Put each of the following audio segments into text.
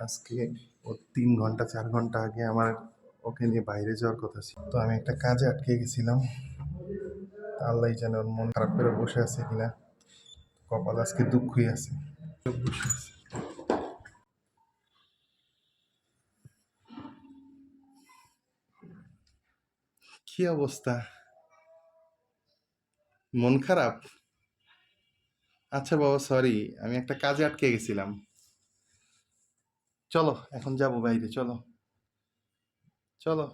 আজকে ও 3 ঘন্টা 4 ঘন্টা আগে আমার ওকে নিয়ে বাইরে যাওয়ার কথা ছিল, তো আমি একটা কাজে আটকে গেছিলাম। আল্লাহ জানে ওর মন খারাপ করে বসে আছে কিনা। কপাল আজকে দুঃখই আছে। বসে আছে। কি অবস্থা? মন খারাপ? আচ্ছা বাবা, সরি, আমি একটা কাজে আটকে গেছিলাম। চলো এখন যাবো বাইরে, চলো চলো।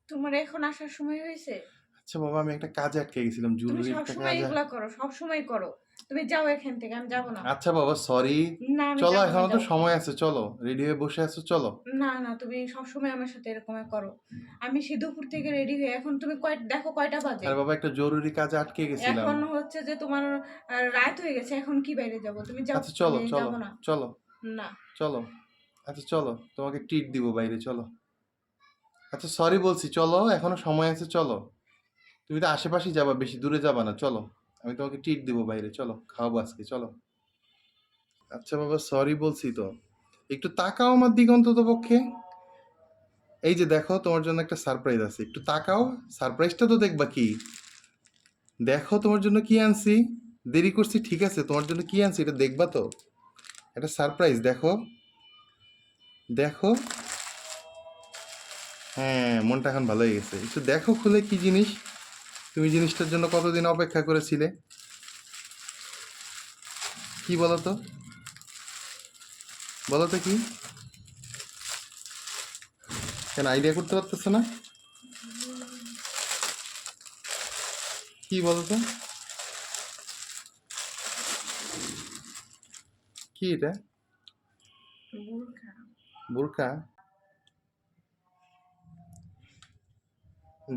তোমার এখন আসার সময় হয়েছে? আচ্ছা বাবা, আমি একটা কাজে আটকে গেছিলাম, তুমি জরুরি একটা সবসময় কাজে। এগুলা করো, সবসময় করো। তুমি যাও এখান থেকে, আমি যাবো না। আচ্ছা বাবা, সরি। না, আমি চলো, যাবো না, এখনো তো যাও। সময় আছে, চলো। রেডি হয়ে বসে আছো, চলো। না না, তুমি সবসময় আমার সাথে এরকম করো। আমি সে দুপুর থেকে রেডি হয়ে, এখন তুমি দেখো কয়টা বাজে। আরে বাবা, একটা জরুরি কাজে আটকে গেছিলাম। এখন হচ্ছে যে তোমার রাত হয়ে গেছে, এখন কি বাইরে যাব? তুমি যাও, আচ্ছা চলো আমি চলো যাবো না। চলো না। চলো। আচ্ছা চলো, তোমাকে ট্রিট দিব বাইরে, চলো। আচ্ছা সরি বলছি, চলো, এখনো সময় আছে, চলো। তুমি তো আশেপাশেই যাবা, বেশি দূরে যাবা না, চলো। আমি তোমাকে ট্রিট দিব বাইরে, চলো, খাওয়াবো আজকে, চলো। আচ্ছা বাবা, সরি বলছি তো। একটু তাকাও আমার দিকে অন্তত পক্ষে। এই যে দেখো, তোমার জন্য একটা সারপ্রাইজ আছে, একটু তাকাও। সারপ্রাইজটা তো দেখবা কি। দেখো তোমার জন্য কি আনছি। দেরি করছি ঠিক আছে, তোমার জন্য কি আনছি এটা দেখবা তো। একটা সারপ্রাইজ, দেখো দেখো। হ্যাঁ, মনটা এখন ভালো হয়ে গেছে, একটু দেখো খুলে কি জিনিস। তুমি জিনিসটার জন্য কতদিন অপেক্ষা করেছিলে। কি বলো তো, বলো তো কি। কেন আইডিয়া করতে পারতেছো না? কি বলো তো, কি এটা? বোরখা। বোরকা?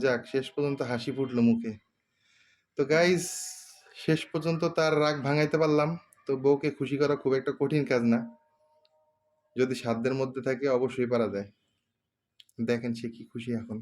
যাক, শেষ পর্যন্ত হাসি ফুটলো মুখে। তো গাইস, শেষ পর্যন্ত তার রাগ ভাঙাইতে পারলাম। তো বউকে খুশি করা খুব একটা কঠিন কাজ না, যদি সাধ্যের মধ্যে থাকে অবশ্যই পারা যায়। দেখেন সে কি খুশি এখন।